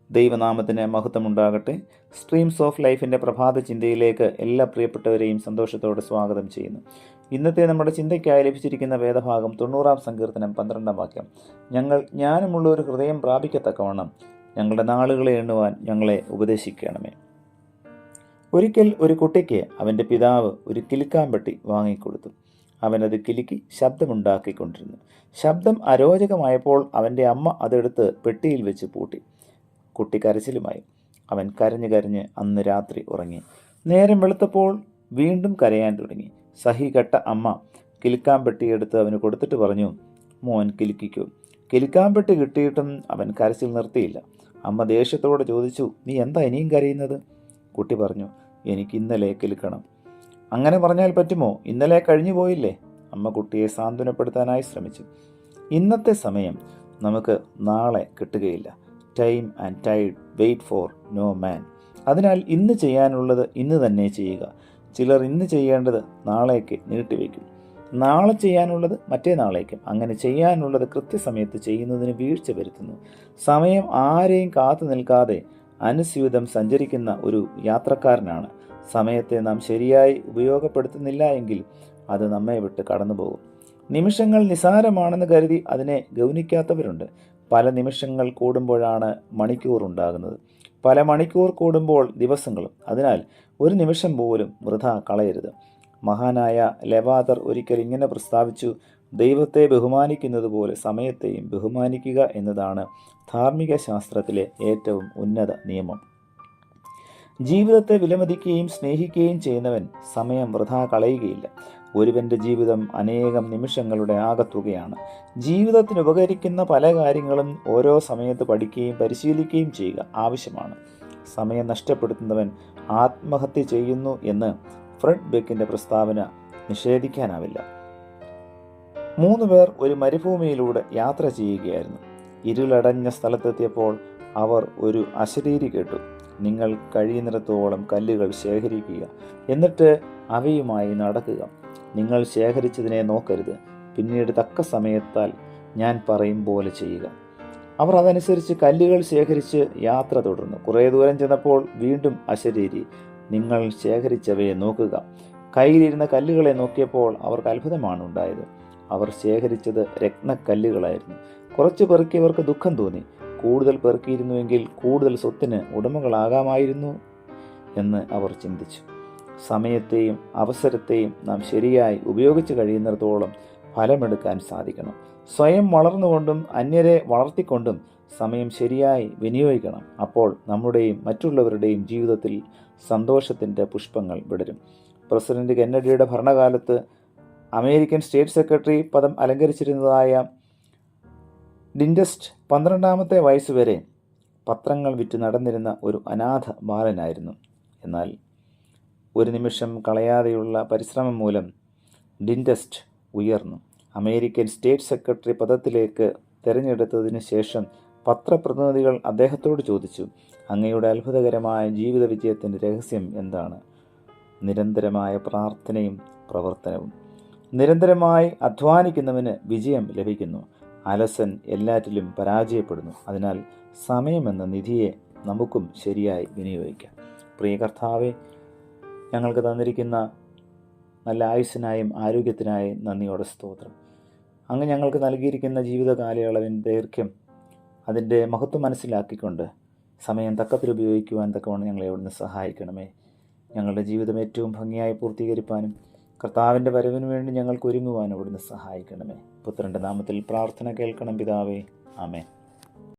ദൈവനാമത്തിന് മഹത്വമുണ്ടാകട്ടെ. Streams of ലൈഫിൻ്റെ പ്രഭാത ചിന്തയിലേക്ക് എല്ലാ പ്രിയപ്പെട്ടവരെയും സന്തോഷത്തോടെ സ്വാഗതം ചെയ്യുന്നു. ഇന്നത്തെ നമ്മുടെ ചിന്തയ്ക്കായി ലഭിച്ചിരിക്കുന്ന വേദഭാഗം 90-ാം സങ്കീർത്തനം 12-ാം വാക്യം. ഞങ്ങൾ ജ്ഞാനമുള്ള ഒരു ഹൃദയം പ്രാപിക്കത്തക്കവണ്ണം ഞങ്ങളുടെ നാളുകളെ എണ്ണുവാൻ ഞങ്ങളെ ഉപദേശിക്കണമേ. ഒരിക്കൽ ഒരു കുട്ടിക്ക് അവൻ്റെ പിതാവ് ഒരു കിലുക്കാമ്പെട്ടി വാങ്ങിക്കൊടുത്തു. അവനത് കിലുക്കി ശബ്ദമുണ്ടാക്കിക്കൊണ്ടിരുന്നു. ശബ്ദം അരോചകമായപ്പോൾ അവൻ്റെ അമ്മ അതെടുത്ത് പെട്ടിയിൽ വെച്ച് പൂട്ടി. കുട്ടി കരച്ചിലുമായി. അവൻ കരഞ്ഞു കരഞ്ഞ് അന്ന് രാത്രി ഉറങ്ങി. നേരം വെളുത്തപ്പോൾ വീണ്ടും കരയാൻ തുടങ്ങി. സഹികെട്ട അമ്മ കിലുക്കാമ്പെട്ടി എടുത്ത് അവന് കൊടുത്തിട്ട് പറഞ്ഞു, മോൻ കിലുക്കിക്കൂ. കിലുക്കാമ്പെട്ടി കിട്ടിയിട്ടും അവൻ കരച്ചിൽ നിർത്തിയില്ല. അമ്മ ദേഷ്യത്തോടെ ചോദിച്ചു, നീ എന്താ ഇനിയും കരയുന്നത്? കുട്ടി പറഞ്ഞു, എനിക്ക് ഇന്നലെ കിലുക്കണം. അങ്ങനെ പറഞ്ഞാൽ പറ്റുമോ? ഇന്നലെ കഴിഞ്ഞു പോയില്ലേ? അമ്മ കുട്ടിയെ സാന്ത്വനപ്പെടുത്താനായി ശ്രമിച്ചു. ഇന്നത്തെ സമയം നമുക്ക് നാളെ കിട്ടുകയില്ല. Time and tide wait for no man. അതിനാൽ ഇന്ന് ചെയ്യാനുള്ളത് ഇന്ന് തന്നെ ചെയ്യുക. ചിലർ ഇന്ന് ചെയ്യേണ്ടത് നാളേക്ക് നീട്ടിവെക്കും, നാളെ ചെയ്യാനുള്ളത് മറ്റേനാളേക്കും. അങ്ങനെ ചെയ്യാനുള്ളത് കൃത്യസമയത്ത് ചെയ്യുന്നതിന് വീഴ്ച വരുത്തുന്നു. സമയം ആരെയും കാത്തു നിൽക്കാതെ അനുസ്യൂതം സഞ്ചരിക്കുന്ന ഒരു യാത്രക്കാരനാണ്. സമയത്തെ നാം ശരിയായി ഉപയോഗപ്പെടുത്തുന്നില്ല എങ്കിൽ അത് നമ്മെ വിട്ട് കടന്നുപോകും. നിമിഷങ്ങൾ നിസാരമാണെന്ന് കരുതി അതിനെ ഗൗനിക്കാത്തവരുണ്ട്. പല നിമിഷങ്ങൾ കൂടുമ്പോഴാണ് മണിക്കൂർ ഉണ്ടാകുന്നത്, പല മണിക്കൂർ കൂടുമ്പോൾ ദിവസങ്ങളും. അതിനാൽ ഒരു നിമിഷം പോലും വൃഥ കളയരുത്. മഹാനായ ലെവാദർ ഒരിക്കൽ ഇങ്ങനെ പ്രസ്താവിച്ചു, ദൈവത്തെ ബഹുമാനിക്കുന്നത് പോലെ സമയത്തെയും ബഹുമാനിക്കുക എന്നതാണ് ധാർമ്മിക ശാസ്ത്രത്തിലെ ഏറ്റവും ഉന്നത നിയമം. ജീവിതത്തെ വിലമതിക്കുകയും സ്നേഹിക്കുകയും ചെയ്യുന്നവൻ സമയം വൃഥാ കളയുകയില്ല. ഒരുവൻ്റെ ജീവിതം അനേകം നിമിഷങ്ങളുടെ ആകത്തുകയാണ്. ജീവിതത്തിന് ഉപകരിക്കുന്ന പല കാര്യങ്ങളും ഓരോ സമയത്ത് പഠിക്കുകയും പരിശീലിക്കുകയും ചെയ്യുക ആവശ്യമാണ്. സമയം നഷ്ടപ്പെടുത്തുന്നവൻ ആത്മഹത്യ ചെയ്യുന്നു എന്ന് ഫ്രെഡ് ബെക്കിൻ്റെ പ്രസ്താവന നിഷേധിക്കാനാവില്ല. 3 പേർ ഒരു മരുഭൂമിയിലൂടെ യാത്ര ചെയ്യുകയായിരുന്നു. ഇരുളടഞ്ഞ സ്ഥലത്തെത്തിയപ്പോൾ അവർ ഒരു അശരീരി കേട്ടു. നിങ്ങൾ കഴിയുന്നിടത്തോളം കല്ലുകൾ ശേഖരിക്കുക, എന്നിട്ട് അവയുമായി നടക്കുക. നിങ്ങൾ ശേഖരിച്ചതിനെ നോക്കരുത്, പിന്നീട് തക്ക സമയത്താൽ ഞാൻ പറയും പോലെ ചെയ്യുക. അവർ അതനുസരിച്ച് കല്ലുകൾ ശേഖരിച്ച് യാത്ര തുടർന്നു. കുറേ ദൂരം ചെന്നപ്പോൾ വീണ്ടും അശരീരി, നിങ്ങൾ ശേഖരിച്ചവയെ നോക്കുക. കയ്യിലിരുന്ന കല്ലുകളെ നോക്കിയപ്പോൾ അവർക്ക് അത്ഭുതമാണ് ഉണ്ടായത്. അവർ ശേഖരിച്ചത് രത്നക്കല്ലുകളായിരുന്നു. കുറച്ച് പെറുക്കിയവർക്ക് ദുഃഖം തോന്നി. കൂടുതൽ പെറുക്കിയിരുന്നുവെങ്കിൽ കൂടുതൽ സ്വത്തിന് ഉടമകളാകാമായിരുന്നു എന്ന് അവർ ചിന്തിച്ചു. സമയത്തെയും അവസരത്തെയും നാം ശരിയായി ഉപയോഗിച്ച് കഴിയുന്നിടത്തോളം ഫലമെടുക്കാൻ സാധിക്കണം. സ്വയം വളർന്നുകൊണ്ടും അന്യരെ വളർത്തിക്കൊണ്ടും സമയം ശരിയായി വിനിയോഗിക്കണം. അപ്പോൾ നമ്മുടെയും മറ്റുള്ളവരുടെയും ജീവിതത്തിൽ സന്തോഷത്തിൻ്റെ പുഷ്പങ്ങൾ വിടരും. പ്രസിഡന്റ് കെന്നഡിയുടെ ഭരണകാലത്ത് അമേരിക്കൻ സ്റ്റേറ്റ് സെക്രട്ടറി പദം അലങ്കരിച്ചിരുന്നതായ ഡിൻഡസ്റ്റ് 12-ാമത്തെ വയസ്സുവരെ പത്രങ്ങൾ വിറ്റ് നടന്നിരുന്ന ഒരു അനാഥ ബാലനായിരുന്നു. എന്നാൽ ഒരു നിമിഷം കളയാതെയുള്ള പരിശ്രമം മൂലം ഡിൻഡസ്റ്റ് ഉയർന്നു. അമേരിക്കൻ സ്റ്റേറ്റ് സെക്രട്ടറി പദത്തിലേക്ക് തിരഞ്ഞെടുത്തതിന് ശേഷം പത്രപ്രതിനിധികൾ അദ്ദേഹത്തോട് ചോദിച്ചു, അങ്ങയുടെ അത്ഭുതകരമായ ജീവിത വിജയത്തിൻ്റെ രഹസ്യം എന്താണ്? നിരന്തരമായ പ്രാർത്ഥനയും പ്രവർത്തനവും. നിരന്തരമായി അധ്വാനിക്കുന്നവന് വിജയം ലഭിക്കുന്നു. അലസൻ എല്ലാറ്റിലും പരാജയപ്പെടുന്നു. അതിനാൽ സമയമെന്ന നിധിയെ നമുക്കും ശരിയായി വിനിയോഗിക്കാം. പ്രിയ കർത്താവേ, ഞങ്ങൾക്ക് തന്നിരിക്കുന്ന നല്ല ആയുസ്സിനായും ആരോഗ്യത്തിനായും നന്ദിയോടെ സ്തോത്രം. അങ്ങ് ഞങ്ങൾക്ക് നൽകിയിരിക്കുന്ന ജീവിത കാലയളവിൻ്റെ ദൈർഘ്യം, അതിൻ്റെ മഹത്വം മനസ്സിലാക്കിക്കൊണ്ട് സമയം തക്കത്തിൽ ഉപയോഗിക്കുവാൻ തക്കവണ്ണം ഞങ്ങളെ അവിടുന്ന് സഹായിക്കണമേ. ഞങ്ങളുടെ ജീവിതം ഏറ്റവും ഭംഗിയായി പൂർത്തീകരിപ്പാനും കർത്താവിൻ്റെ വരവിന് വേണ്ടി ഞങ്ങൾക്ക് ഒരുങ്ങുവാനും അവിടുന്ന് സഹായിക്കണമേ. പുത്രൻ്റെ നാമത്തിൽ പ്രാർത്ഥന കേൾക്കണം പിതാവേ. ആമേൻ.